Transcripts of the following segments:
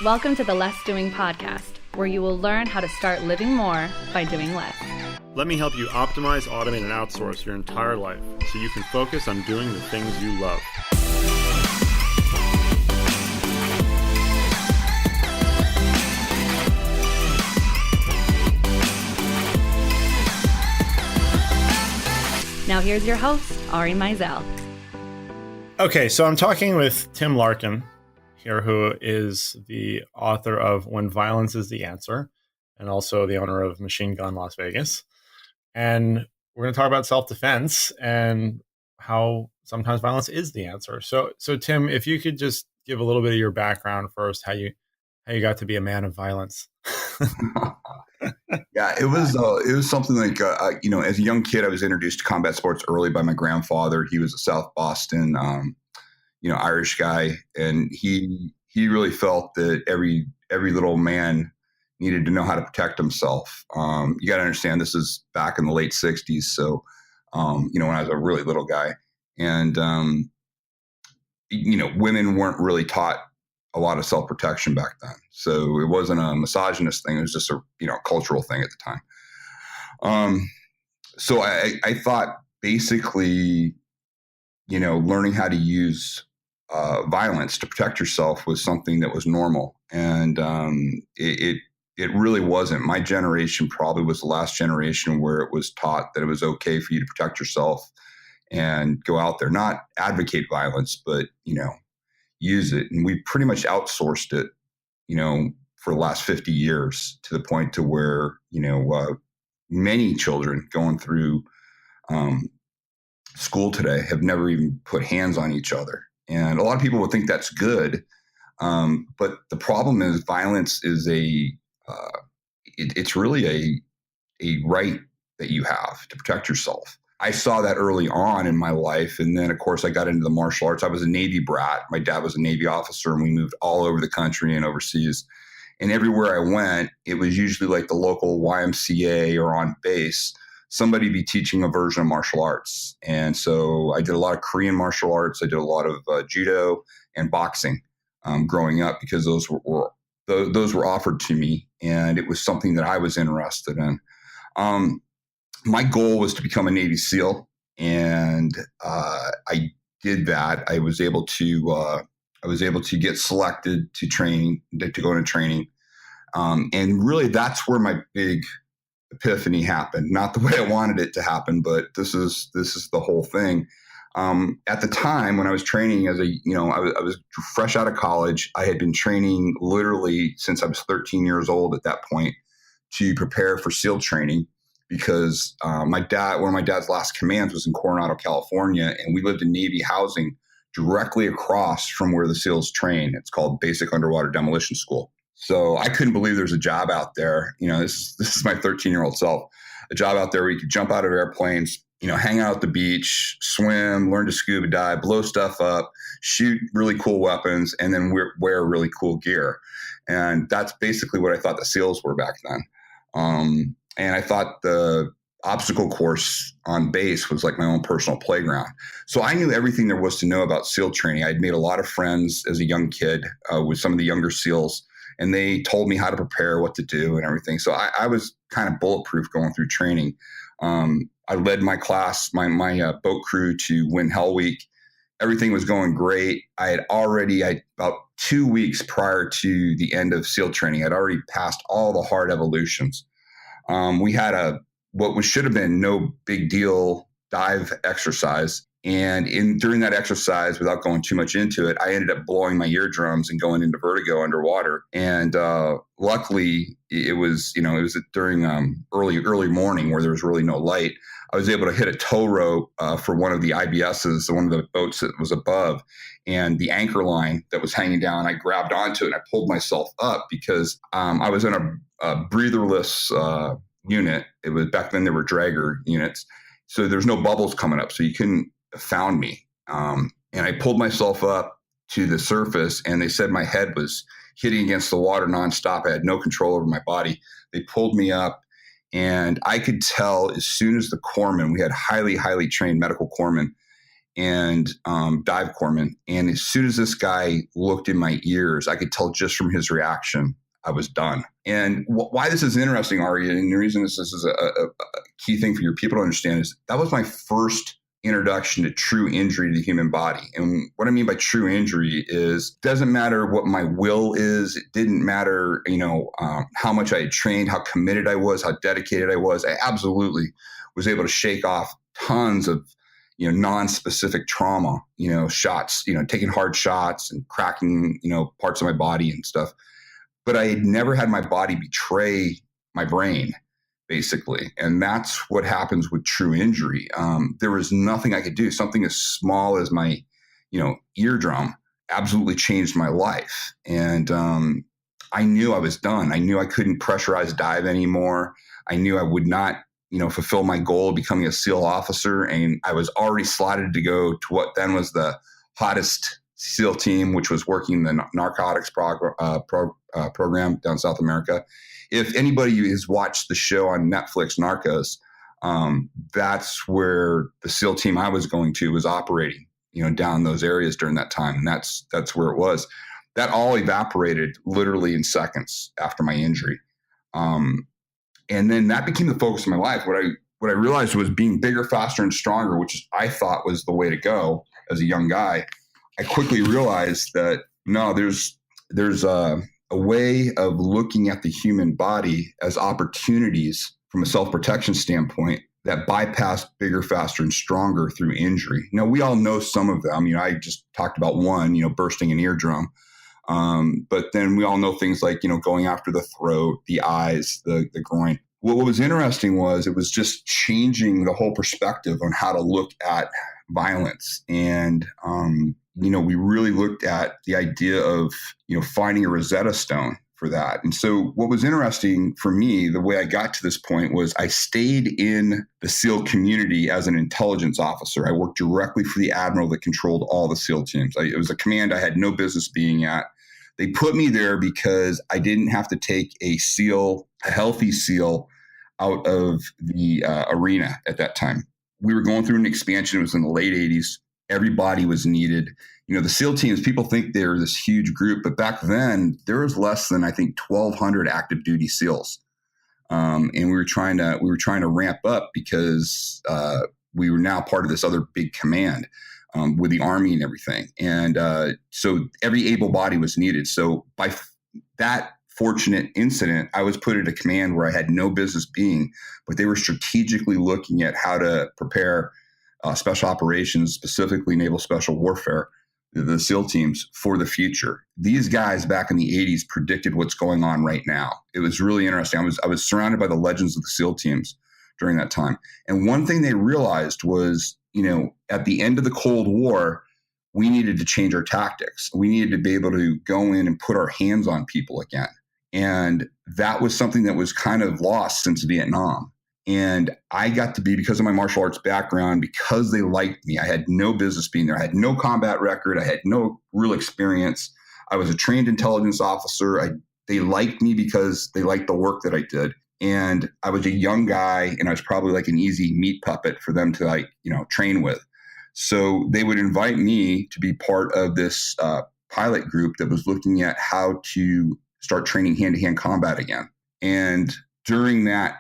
Welcome to the Less Doing podcast, where you will learn how to start living more by doing less. Let me help you optimize, automate, and outsource your entire life so you can focus on doing the things you love. Now here's your host, Ari Mizell. Okay, so I'm talking with Tim Larkin here, who is the author of When Violence is the Answer, and also the owner of Machine Gun Las Vegas. And we're going to talk about self-defense and how sometimes violence is the answer. So Tim, if you could just give a little bit of your background first, how you got to be a man of violence. Yeah, it was something like, as a young kid, I was introduced to combat sports early by my grandfather. He was a South Boston, Irish guy. And he really felt that every little man needed to know how to protect himself. You got to understand, this is back in the late 60s. So, when I was a really little guy, and, women weren't really taught a lot of self-protection back then. So it wasn't a misogynist thing. It was just a, cultural thing at the time. So I thought basically, learning how to use violence to protect yourself was something that was normal. And it really wasn't. My generation probably was the last generation where it was taught that it was okay for you to protect yourself and go out there, not advocate violence, but, use it. And we pretty much outsourced it, for the last 50 years, to the point to where, many children going through school today have never even put hands on each other. And a lot of people would think that's good. But the problem is violence is it's really a right that you have to protect yourself. I saw that early on in my life. And then, of course, I got into the martial arts. I was a Navy brat. My dad was a Navy officer, and we moved all over the country and overseas. And everywhere I went, it was usually like the local YMCA or on base, somebody be teaching a version of martial arts. And so I did a lot of Korean martial arts. I did a lot of judo and boxing growing up, because those were offered to me, and it was something that I was interested in. My goal was to become a Navy SEAL, and I did that. I was able to get selected to go into training, and really that's where my big epiphany happened. Not the way I wanted it to happen, but this is the whole thing. At the time when I was training I was fresh out of college. I had been training literally since I was 13 years old at that point to prepare for SEAL training. Because one of my dad's last commands was in Coronado, California, and we lived in Navy housing directly across from where the SEALs train. It's called Basic Underwater Demolition School. So I couldn't believe there's a job out there. This is my 13-year-old self, a job out there where you could jump out of airplanes, hang out at the beach, swim, learn to scuba dive, blow stuff up, shoot really cool weapons, and then wear really cool gear. And that's basically what I thought the SEALs were back then. And I thought the obstacle course on base was like my own personal playground. So I knew everything there was to know about SEAL training. I'd made a lot of friends as a young kid with some of the younger SEALs, and they told me how to prepare, what to do, and everything. So I was kind of bulletproof going through training. I led my class, my boat crew, to win Hell Week. Everything was going great. About 2 weeks prior to the end of SEAL training, I'd already passed all the hard evolutions. We had what should have been no big deal dive exercise. And during that exercise, without going too much into it, I ended up blowing my eardrums and going into vertigo underwater. And luckily, it was during early morning where there was really no light. I was able to hit a tow rope for one of the IBSs, one of the boats that was above, and the anchor line that was hanging down. I grabbed onto it and I pulled myself up because I was in a breatherless unit. It was back then there were dragger units, so there's no bubbles coming up, so you couldn't have found me. And I pulled myself up to the surface, and they said my head was hitting against the water nonstop. I had no control over my body. They pulled me up, and I could tell as soon as the corpsman, we had highly trained medical corpsmen, and dive corpsman. And as soon as this guy looked in my ears, I could tell just from his reaction, I was done. And why this is interesting, Ari, and the reason this is a key thing for your people to understand is that was my first introduction to true injury to the human body. And what I mean by true injury is, doesn't matter what my will is. It didn't matter, how much I had trained, how committed I was, how dedicated I was. I absolutely was able to shake off tons of, non-specific trauma, shots, taking hard shots and cracking, parts of my body and stuff. But I had never had my body betray my brain, basically. And that's what happens with true injury. There was nothing I could do. Something as small as my, eardrum absolutely changed my life. And I knew I was done. I knew I couldn't pressurize dive anymore. I knew I would not, fulfill my goal of becoming a SEAL officer. And I was already slotted to go to what then was the hottest SEAL team, which was working the narcotics program down in South America. If anybody has watched the show on Netflix, Narcos, that's where the SEAL team I was going to was operating, down those areas during that time. And that's where it was. That all evaporated literally in seconds after my injury. And then that became the focus of my life. What I realized was being bigger, faster, and stronger, which I thought was the way to go as a young guy. I quickly realized that no, there's a way of looking at the human body as opportunities from a self-protection standpoint that bypass bigger, faster, and stronger through injury. Now, we all know some of them. I just talked about one, bursting an eardrum. But then we all know things like, going after the throat, the eyes, the groin. What was interesting was it was just changing the whole perspective on how to look at violence. And, we really looked at the idea of, finding a Rosetta Stone for that. And so what was interesting for me, the way I got to this point was I stayed in the SEAL community as an intelligence officer. I worked directly for the admiral that controlled all the SEAL teams. It was a command I had no business being at. They put me there because I didn't have to take a healthy SEAL out of the arena at that time. We were going through an expansion. It was in the late 80s. Everybody was needed. The SEAL teams, people think they're this huge group, but back then there was less than, I think, 1,200 active duty SEALs. And we were trying to ramp up because we were now part of this other big command with the Army and everything. And so every able body was needed. So by that fortunate incident, I was put at a command where I had no business being, but they were strategically looking at how to prepare special operations, specifically naval special warfare, the SEAL teams, for the future. These guys back in the 80s predicted what's going on right now. It was really interesting. I was surrounded by the legends of the SEAL teams during that time. And one thing they realized was, at the end of the Cold War, we needed to change our tactics. We needed to be able to go in and put our hands on people again. And that was something that was kind of lost since Vietnam. And I got to be, because of my martial arts background, because they liked me, I had no business being there. I had no combat record. I had no real experience. I was a trained intelligence officer. They liked me because they liked the work that I did. And I was a young guy, and I was probably like an easy meat puppet for them to train with. So they would invite me to be part of this pilot group that was looking at how to start training hand-to-hand combat again. And during that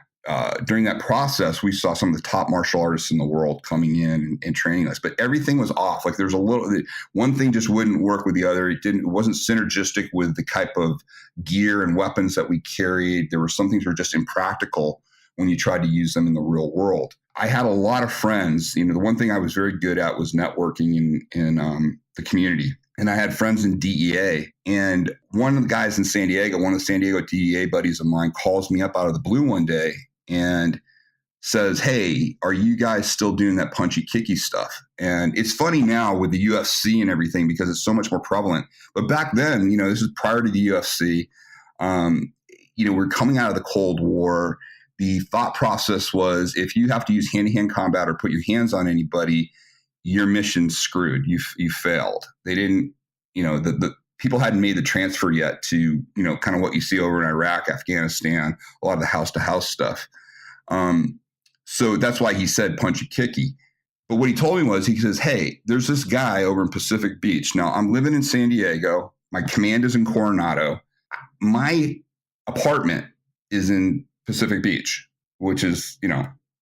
process, we saw some of the top martial artists in the world coming in and training us, but everything was off. Like there's one thing just wouldn't work with the other. It wasn't synergistic with the type of gear and weapons that we carried. There were some things that were just impractical when you tried to use them in the real world. I had a lot of friends. The one thing I was very good at was networking in the community. And I had friends in DEA. And one of the guys in San Diego, one of the San Diego DEA buddies of mine, calls me up out of the blue one day and says, "Hey, are you guys still doing that punchy kicky stuff?" And it's funny now with the UFC and everything because it's so much more prevalent. But back then, this is prior to the UFC. We're coming out of the Cold War. The thought process was, if you have to use hand-to-hand combat or put your hands on anybody, your mission's screwed. You failed. They didn't, the people hadn't made the transfer yet to, kind of what you see over in Iraq, Afghanistan, a lot of the house-to-house stuff. So that's why he said punchy kicky. But what he told me was, he says, hey, there's this guy over in Pacific Beach. Now, I'm living in San Diego. My command is in Coronado. My apartment is in Pacific Beach, which is,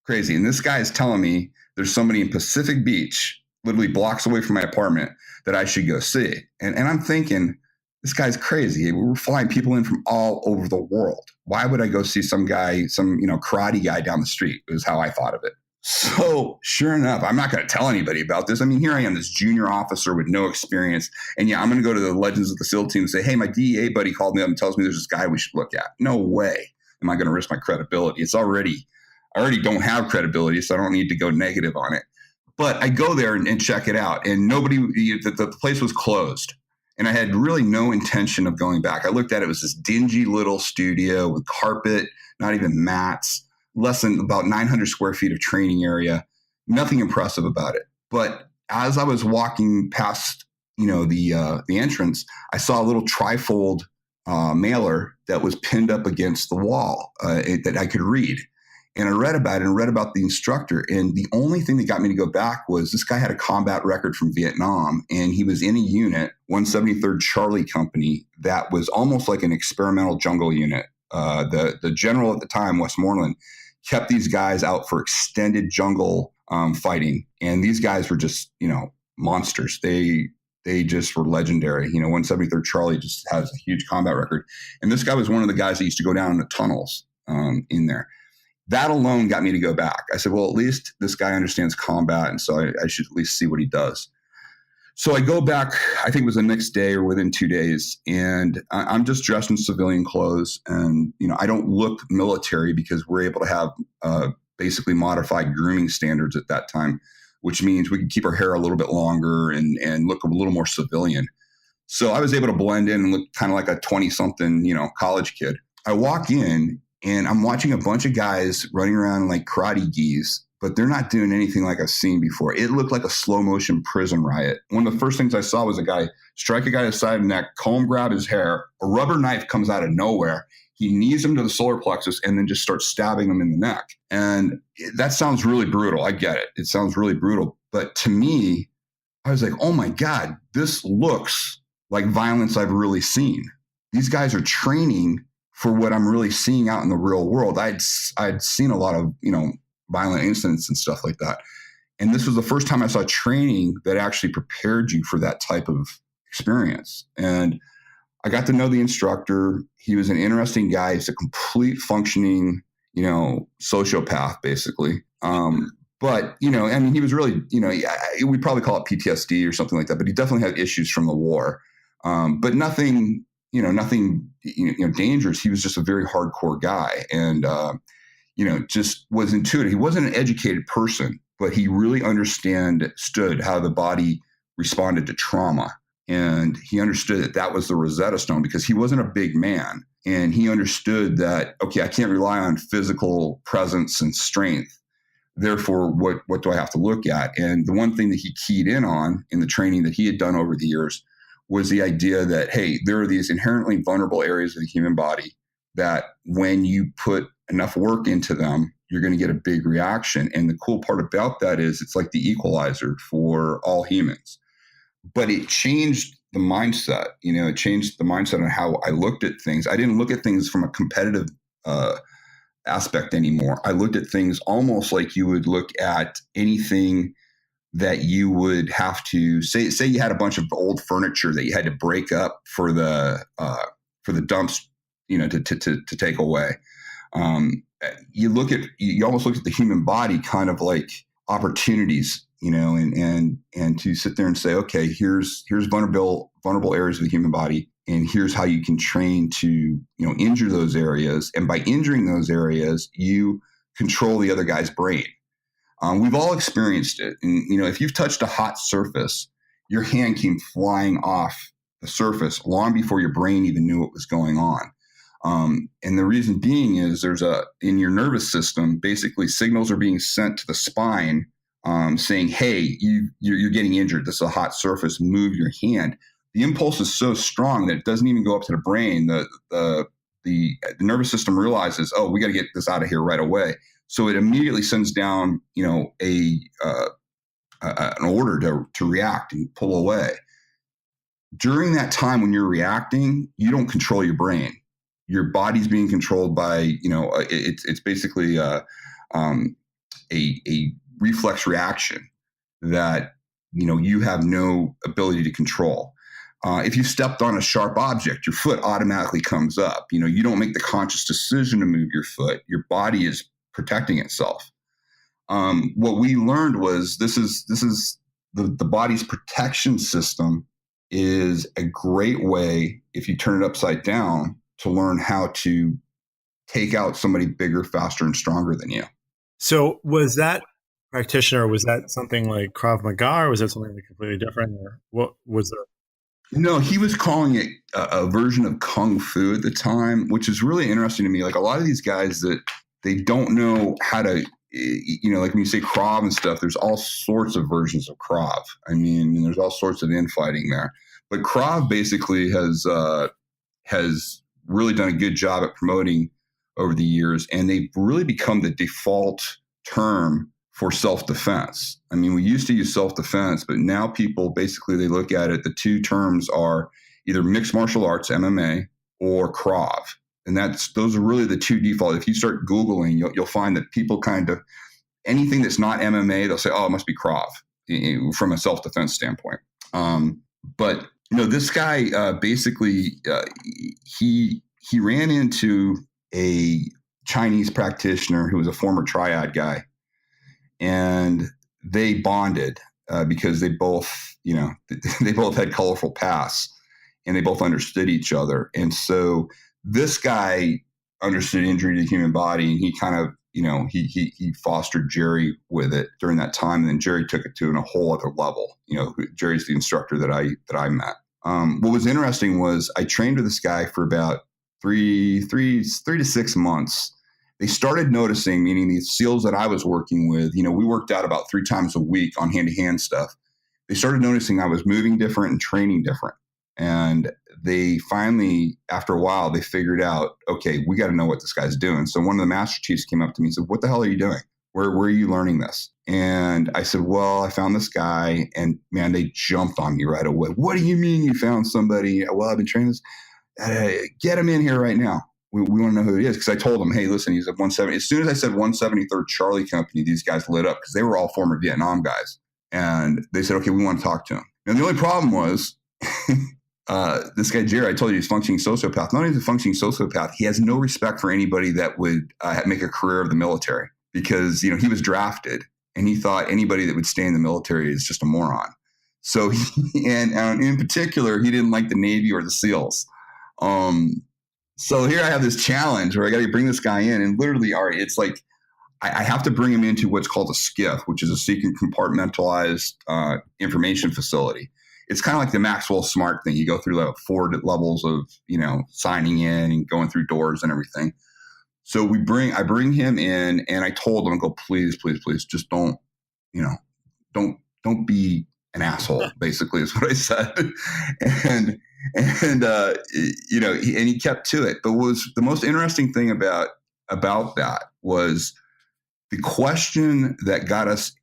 crazy. And this guy is telling me there's somebody in Pacific Beach, literally blocks away from my apartment, that I should go see. And I'm thinking, this guy's crazy. We're flying people in from all over the world. Why would I go see some guy, some, karate guy down the street, is how I thought of it. So sure enough, I'm not going to tell anybody about this. I mean, here I am, this junior officer with no experience. And yeah, I'm going to go to the Legends of the SEAL team and say, hey, my DEA buddy called me up and tells me there's this guy we should look at. No way am I going to risk my credibility. I already don't have credibility, so I don't need to go negative on it. But I go there and check it out. And the place was closed. And I had really no intention of going back. I looked at it, it was this dingy little studio with carpet, not even mats. Less than about 900 square feet of training area, nothing impressive about it. But as I was walking past, the entrance, I saw a little trifold mailer that was pinned up against the wall that I could read. And I read about it and read about the instructor. And the only thing that got me to go back was this guy had a combat record from Vietnam, and he was in a unit, 173rd Charlie Company, that was almost like an experimental jungle unit. The general at the time, Westmoreland, kept these guys out for extended jungle fighting. And these guys were just, monsters. They just were legendary. 173rd Charlie just has a huge combat record. And this guy was one of the guys that used to go down in the tunnels in there. That alone got me to go back. I said, well, at least this guy understands combat, and so I should at least see what he does. So I go back, I think it was the next day or within 2 days, and I'm just dressed in civilian clothes. And, I don't look military because we're able to have basically modified grooming standards at that time, which means we can keep our hair a little bit longer and look a little more civilian. So I was able to blend in and look kind of like a 20-something, college kid. I walk in and I'm watching a bunch of guys running around like karate gis, but they're not doing anything like I've seen before. It looked like a slow motion prison riot. One of the first things I saw was a guy strike a guy to the side of the neck, comb grab his hair, a rubber knife comes out of nowhere. He knees him to the solar plexus and then just starts stabbing him in the neck. And that sounds really brutal. I get it. It sounds really brutal. But to me, I was like, oh my God, this looks like violence I've really seen. These guys are training for what I'm really seeing out in the real world. I'd seen a lot of, violent incidents and stuff like that. And this was the first time I saw training that actually prepared you for that type of experience. And I got to know the instructor. He was an interesting guy. He's a complete functioning, sociopath, basically. But, he was really, we'd probably call it PTSD or something like that, but he definitely had issues from the war. But nothing dangerous. He was just a very hardcore guy. And, just was intuitive. He wasn't an educated person, but he really understood how the body responded to trauma. And he understood that was the Rosetta Stone, because he wasn't a big man. And he understood that, okay, I can't rely on physical presence and strength. Therefore, what do I have to look at? And the one thing that he keyed in on in the training that he had done over the years was the idea that, hey, there are these inherently vulnerable areas of the human body that when you put enough work into them, you're going to get a big reaction. And the cool part about that is it's like the equalizer for all humans. But it changed the mindset. It changed the mindset on how I looked at things. I didn't look at things from a competitive aspect anymore. I looked at things almost like you would look at anything that you would have to say you had a bunch of old furniture that you had to break up for the dumps, to take away. You almost look at the human body kind of like opportunities, and to sit there and say, okay, here's vulnerable areas of the human body, and here's how you can train to, injure those areas. And by injuring those areas, you control the other guy's brain. We've all experienced it. And, if you've touched a hot surface, your hand came flying off the surface long before your brain even knew what was going on. And the reason being is in your nervous system, basically signals are being sent to the spine, saying, hey, you're getting injured. This is a hot surface. Move your hand. The impulse is so strong that it doesn't even go up to the brain. The nervous system realizes, oh, we got to get this out of here right away. So it immediately sends down, a an order to react and pull away. During that time when you're reacting, you don't control your brain. Your body's being controlled by, it's basically a reflex reaction that, you have no ability to control. If you stepped on a sharp object, your foot automatically comes up. You don't make the conscious decision to move your foot. Your body is protecting itself. What we learned was this is the body's protection system is a great way, if you turn it upside down, to learn how to take out somebody bigger, faster, and stronger than you. So was that practitioner, was that something like Krav Maga, or was that something completely different? Or what was there? No, he was calling it a version of Kung Fu at the time, which is really interesting to me. Like a lot of these guys that they don't know how to, like when you say Krav and stuff, there's all sorts of versions of Krav. I mean, there's all sorts of infighting there. But Krav basically has really done a good job at promoting over the years, and they've really become the default term for self-defense. I mean, we used to use self-defense, but now people basically, they look at it, the two terms are either mixed martial arts, MMA, or Krav. And those are really the two default. If you start Googling, you'll find that people kind of, anything that's not MMA, they'll say, oh, it must be Krav from a self-defense standpoint. But this guy basically, he ran into a Chinese practitioner who was a former triad guy, and they bonded because they both, they both had colorful pasts, and they both understood each other. And so this guy understood injury to the human body, and he kind of, he fostered Jerry with it during that time. And then Jerry took it to a whole other level. Jerry's the instructor that I met. What was interesting was I trained with this guy for about three to 6 months. They started noticing, meaning the SEALs that I was working with, we worked out about 3 times a week on hand-to-hand stuff. They started noticing I was moving different and training different. And they finally, after a while, they figured out, okay, we got to know what this guy's doing. So one of the Master Chiefs came up to me and said, what the hell are you doing? Where are you learning this? And I said, well, I found this guy, and man, they jumped on me right away. What do you mean you found somebody? Well, I've been training this. Get him in here right now. We want to know who he is. Because I told him, hey, listen, he's at 170. As soon as I said 173rd Charlie Company, these guys lit up because they were all former Vietnam guys. And they said, okay, we want to talk to him. And the only problem was this guy, Jerry, I told you he's functioning sociopath. Not only is he a functioning sociopath, he has no respect for anybody that would make a career of the military, because, he was drafted, and he thought anybody that would stay in the military is just a moron. So, and in particular, he didn't like the Navy or the SEALs. So here I have this challenge where I got to bring this guy in, and literally, Ari, it's like I have to bring him into what's called a SCIF, which is a secret compartmentalized information facility. It's kind of like the Maxwell Smart thing. You go through like 4 levels of, signing in and going through doors and everything. So I bring him in, and I told him, I go, please, please, please, just don't be an asshole, basically is what I said. and he kept to it. But what was the most interesting thing about that was the question that got us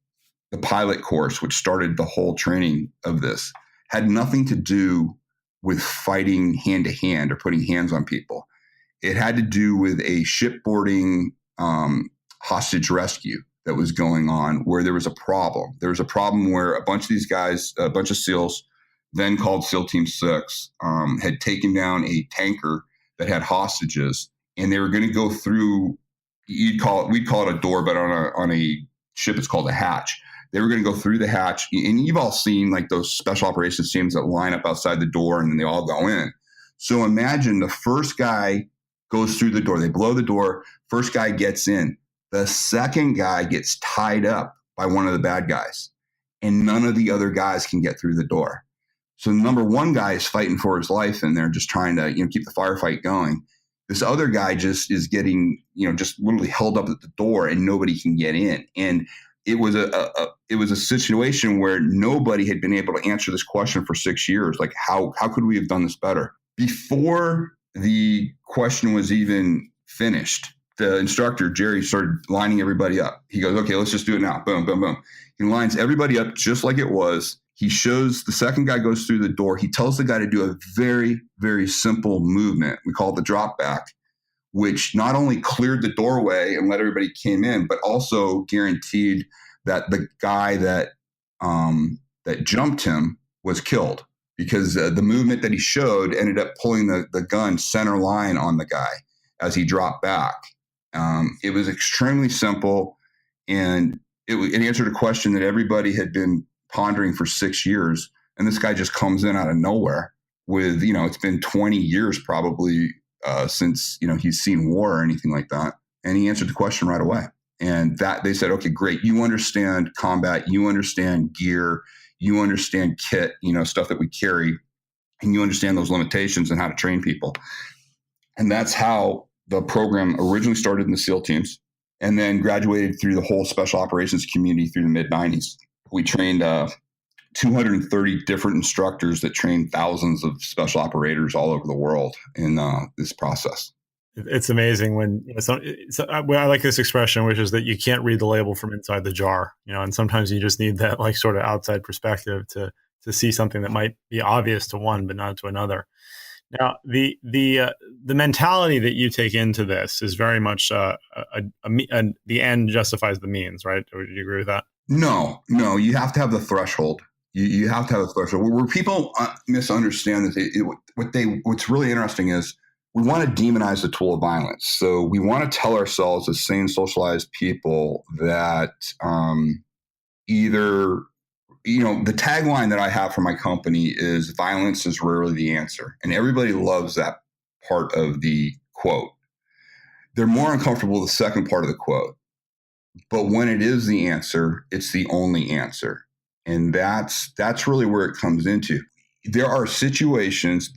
the pilot course, which started the whole training of this, had nothing to do with fighting hand to hand or putting hands on people. It had to do with a shipboarding hostage rescue that was going on, where there was a problem. There was a problem where a bunch of these guys, a bunch of SEALs, then called SEAL Team 6, had taken down a tanker that had hostages, and they were going to go through, we'd call it a door, but on a ship it's called a hatch. They were going to go through the hatch, and you've all seen like those special operations teams that line up outside the door and then they all go in. So imagine the first guy goes through the door. They blow the door. First guy gets in. The second guy gets tied up by one of the bad guys, and none of the other guys can get through the door. So the number one guy is fighting for his life, and they're just trying to keep the firefight going. This other guy just is getting just literally held up at the door, and nobody can get in. And it was a situation where nobody had been able to answer this question for 6 years. Like, how could we have done this better? Before the question was even finished, the instructor, Jerry, started lining everybody up. He goes, okay, let's just do it now. Boom, boom, boom. He lines everybody up just like it was. He shows the second guy goes through the door. He tells the guy to do a very, very simple movement. We call it the drop back, which not only cleared the doorway and let everybody came in, but also guaranteed that the guy that jumped him was killed, because the movement that he showed ended up pulling the gun center line on the guy as he dropped back. It was extremely simple, and it answered a question that everybody had been pondering for 6 years. And this guy just comes in out of nowhere with, it's been 20 years probably since, he's seen war or anything like that. And he answered the question right away. And that they said, okay, great. You understand combat, you understand gear, you understand kit, stuff that we carry, and you understand those limitations and how to train people. And that's how the program originally started in the SEAL teams and then graduated through the whole special operations community through the mid-90s. We trained 230 different instructors that trained thousands of special operators all over the world in this process. It's amazing when I like this expression, which is that you can't read the label from inside the jar, and sometimes you just need that like sort of outside perspective to see something that might be obvious to one but not to another. Now, the mentality that you take into this is very much the end justifies the means, right? Would you agree with that? No, you have to have the threshold. You have to have a threshold. Where people misunderstand this, what's really interesting is we want to demonize the tool of violence. So we want to tell ourselves as sane, socialized people that either, the tagline that I have for my company is violence is rarely the answer. And everybody loves that part of the quote. They're more uncomfortable with the second part of the quote. But when it is the answer, it's the only answer. And that's really where it comes into. There are situations,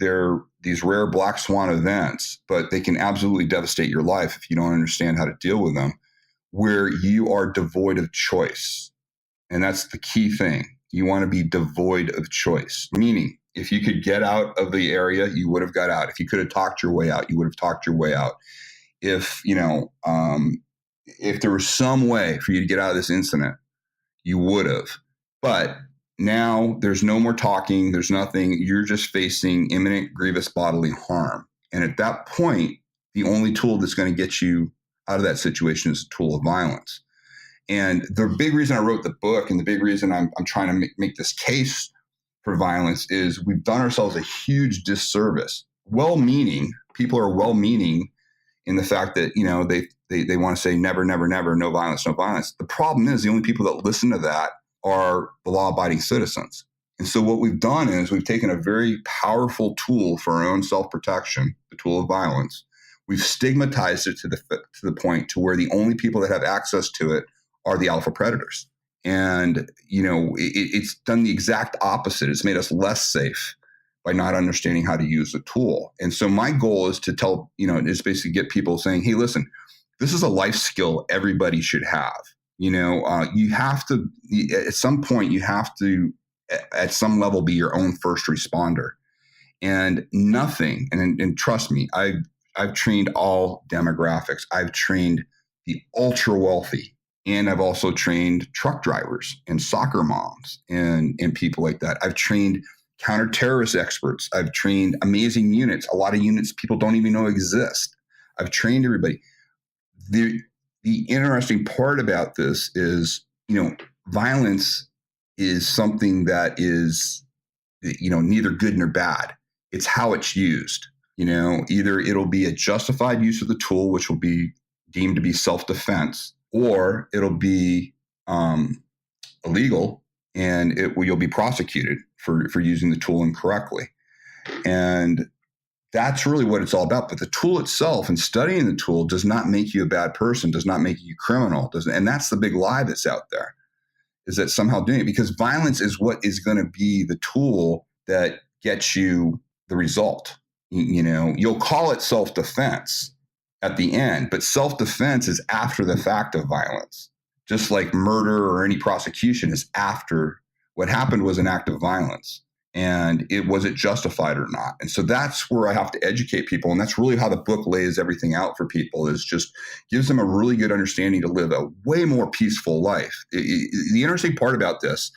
these rare black swan events, but they can absolutely devastate your life if you don't understand how to deal with them, where you are devoid of choice. And that's the key thing. You want to be devoid of choice, meaning if you could get out of the area, you would have got out. If you could have talked your way out, you would have talked your way out. If there was some way for you to get out of this incident, you would have. But now there's no more talking. There's nothing. You're just facing imminent grievous bodily harm. And at that point, the only tool that's going to get you out of that situation is a tool of violence. And the big reason I wrote the book and the big reason I'm trying to make this case for violence is we've done ourselves a huge disservice. Well-meaning, people are well-meaning in the fact that, they want to say never, never, never, no violence, no violence. The problem is the only people that listen to that are the law-abiding citizens. And so what we've done is we've taken a very powerful tool for our own self-protection, the tool of violence. We've stigmatized it to the point to where the only people that have access to it are the alpha predators. And, it's done the exact opposite. It's made us less safe by not understanding how to use the tool. And so my goal is to tell, is basically get people saying, hey, listen, this is a life skill everybody should have. You have to, at some point, you have to, at some level, be your own first responder. And nothing, and trust me, I've trained all demographics. I've trained the ultra wealthy. And I've also trained truck drivers and soccer moms and people like that. I've trained counter-terrorist experts. I've trained amazing units. A lot of units people don't even know exist. I've trained everybody. The interesting part about this is, violence is something that is, neither good nor bad. It's how it's used. Either it'll be a justified use of the tool, which will be deemed to be self-defense, or it'll be illegal and you'll be prosecuted for using the tool incorrectly. And that's really what it's all about. But the tool itself and studying the tool does not make you a bad person, does not make you a criminal. And that's the big lie that's out there, is that somehow doing it, because violence is what is going to be the tool that gets you the result. You'll call it self-defense at the end, but self-defense is after the fact of violence. Just like murder or any prosecution is after what happened was an act of violence. And was it justified or not? And so that's where I have to educate people. And that's really how the book lays everything out for people, is just gives them a really good understanding to live a way more peaceful life. The interesting part about this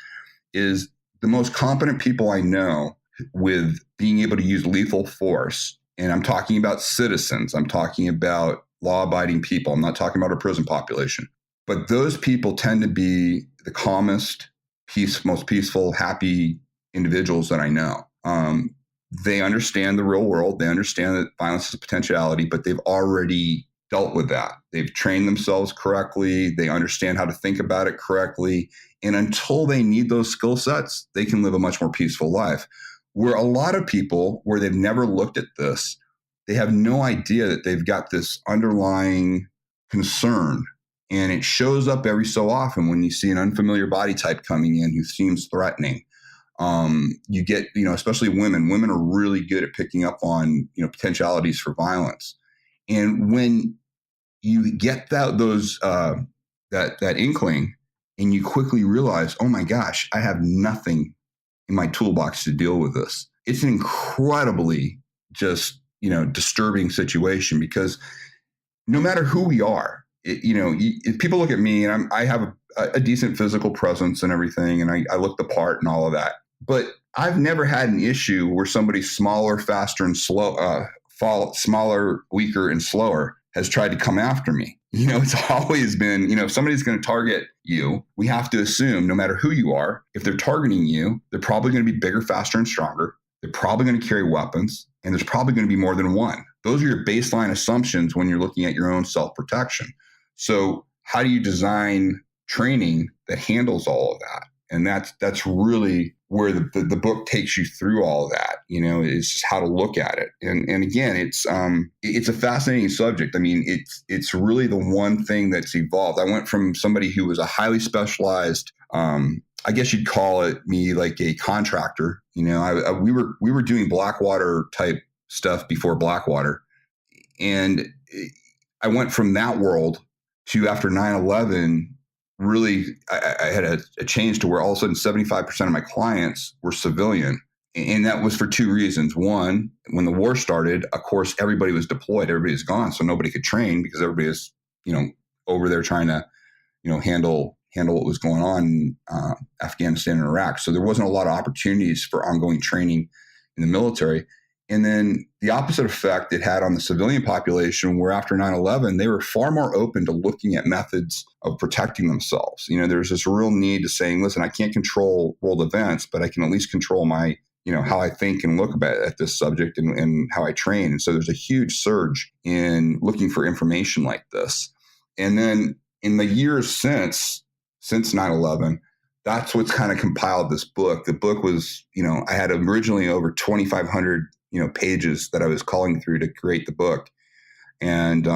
is the most competent people I know with being able to use lethal force, and I'm talking about citizens, I'm talking about law-abiding people, I'm not talking about a prison population, but those people tend to be the calmest, most peaceful, happy individuals that I know. They understand the real world. They understand that violence is a potentiality, but they've already dealt with that. They've trained themselves correctly. They understand how to think about it correctly. And until they need those skill sets, they can live a much more peaceful life. Where a lot of people, where they've never looked at this, they have no idea that they've got this underlying concern. And it shows up every so often when you see an unfamiliar body type coming in who seems threatening. You get, especially women are really good at picking up on, potentialities for violence. And when you get that inkling, and you quickly realize, oh my gosh, I have nothing in my toolbox to deal with this. It's an incredibly just, disturbing situation, because no matter who we are, if people look at me, and I have a decent physical presence and everything, and I look the part and all of that, but I've never had an issue where somebody smaller, faster, and smaller, weaker, and slower has tried to come after me. It's always been, if somebody's going to target you, we have to assume, no matter who you are, if they're targeting you, they're probably going to be bigger, faster, and stronger. They're probably going to carry weapons, and there's probably going to be more than one. Those are your baseline assumptions when you're looking at your own self-protection. So how do you design training that handles all of that? And that's really where the book takes you through all of that. It's just how to look at it. And again, it's a fascinating subject. I mean, it's really the one thing that's evolved. I went from somebody who was a highly specialized, I guess you'd call it me like a contractor. We were doing Blackwater type stuff before Blackwater, and I went from that world to, after 9/11. Really, I had a change to where all of a sudden 75% of my clients were civilian. And that was for two reasons. One, when the war started, of course, everybody was deployed, everybody was gone. So nobody could train because everybody was, over there trying to, handle what was going on in Afghanistan and Iraq. So there wasn't a lot of opportunities for ongoing training in the military. And then the opposite effect it had on the civilian population, where after 9/11, they were far more open to looking at methods of protecting themselves. There's this real need to saying, listen, I can't control world events, but I can at least control my, how I think and look at this subject and how I train. And so there's a huge surge in looking for information like this. And then in the years since 9/11, that's what's kind of compiled this book. The book was, I had originally over 2,500 pages that I was calling through to create the book. And,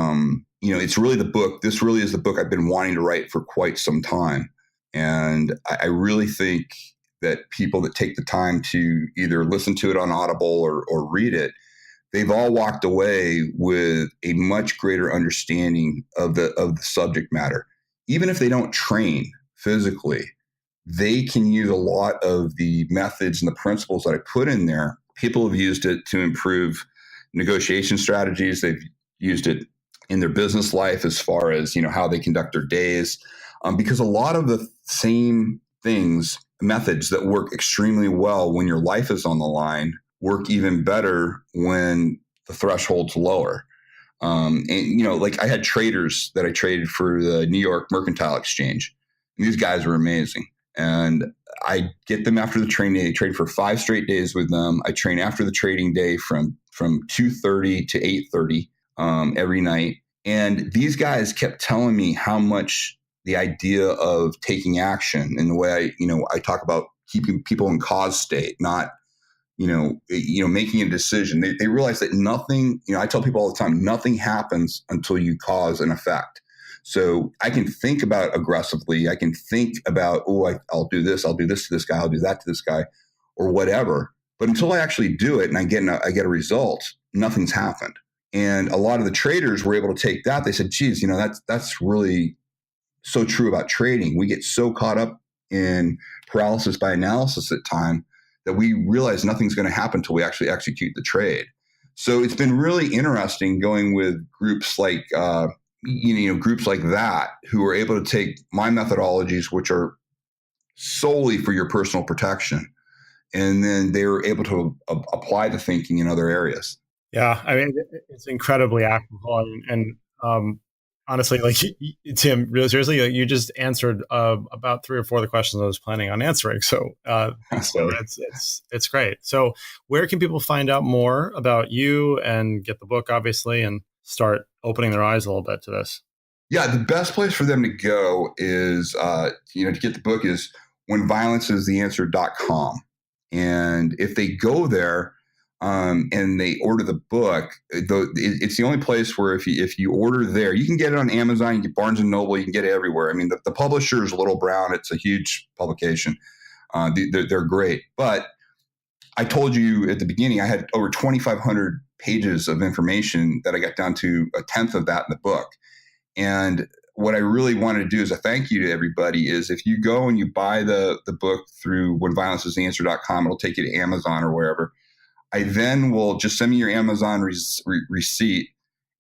it's really the book. This really is the book I've been wanting to write for quite some time. And I really think that people that take the time to either listen to it on Audible or read it, they've all walked away with a much greater understanding of the subject matter. Even if they don't train physically, they can use a lot of the methods and the principles that I put in there. People have used it to improve negotiation strategies. They've used it in their business life as far as, how they conduct their days. Because a lot of the same methods that work extremely well when your life is on the line, work even better when the threshold's lower. Like I had traders that I traded for the New York Mercantile Exchange. And these guys were amazing. And I get them after the training day. I trade for 5 straight days with them. I train after the trading day from 2:30 to 8:30 every night. And these guys kept telling me how much the idea of taking action and the way I talk about keeping people in cause state, not making a decision. They realize that nothing. I tell people all the time, nothing happens until you cause an effect. So I can think about aggressively. I can think about, I'll do this to this guy. I'll do that to this guy, or whatever. But until I actually do it and I get a result, nothing's happened. And a lot of the traders were able to take that. They said, geez, that's really so true about trading. We get so caught up in paralysis by analysis at time that we realize nothing's going to happen until we actually execute the trade. So it's been really interesting going with groups like, groups like that who are able to take my methodologies, which are solely for your personal protection, and then they're able to apply the thinking in other areas. Yeah, I mean, it's incredibly applicable, and honestly, like Tim, really seriously, you just answered about 3 or 4 of the questions I was planning on answering. So it's great. So where can people find out more about you and get the book, obviously, and start opening their eyes a little bit to this? Yeah, the best place for them to go is, to get the book is whenviolenceistheanswer.com. And if they go there and they order the book, it's the only place where if you order there, you can get it on Amazon, you get Barnes & Noble, you can get it everywhere. I mean, the publisher is Little Brown. It's a huge publication. They're great. But I told you at the beginning, I had over 2,500 pages of information that I got down to a tenth of that in the book. And what I really wanted to do as a thank you to everybody is if you go and you buy the book through whenviolenceistheanswer.com, it'll take you to Amazon or wherever. I then will just send me your Amazon receipt.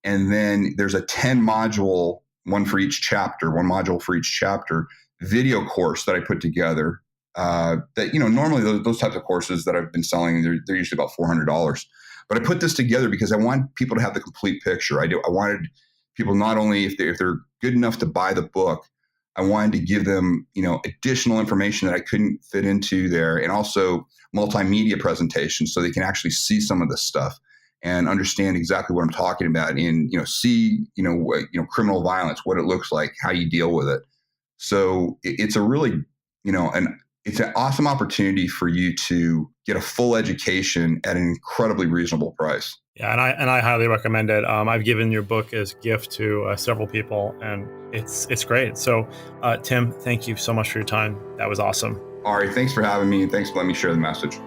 And then there's a 10 module, one module for each chapter, video course that I put together that, normally those types of courses that I've been selling, they're usually about $400. But I put this together because I want people to have the complete picture. I wanted people not only if they're good enough to buy the book, I wanted to give them, additional information that I couldn't fit into there, and also multimedia presentations so they can actually see some of this stuff and understand exactly what I'm talking about and, see, criminal violence, what it looks like, how you deal with it. So it's a really, it's an awesome opportunity for you to get a full education at an incredibly reasonable price. Yeah, and I highly recommend it. I've given your book as a gift to several people, and it's great. So, Tim, thank you so much for your time. That was awesome. Ari, thanks for having me, and thanks for letting me share the message.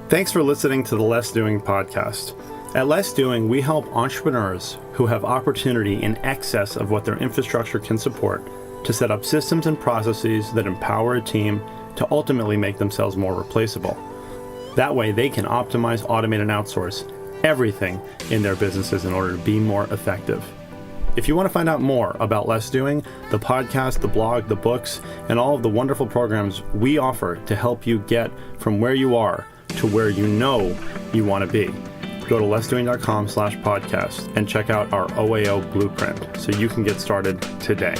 Thanks for listening to the Less Doing podcast. At Less Doing, we help entrepreneurs who have opportunity in excess of what their infrastructure can support to set up systems and processes that empower a team to ultimately make themselves more replaceable. That way, they can optimize, automate, and outsource everything in their businesses in order to be more effective. If you want to find out more about Less Doing, the podcast, the blog, the books, and all of the wonderful programs we offer to help you get from where you are to where you know you want to be, go to lessdoing.com/podcast and check out our OAO blueprint so you can get started today.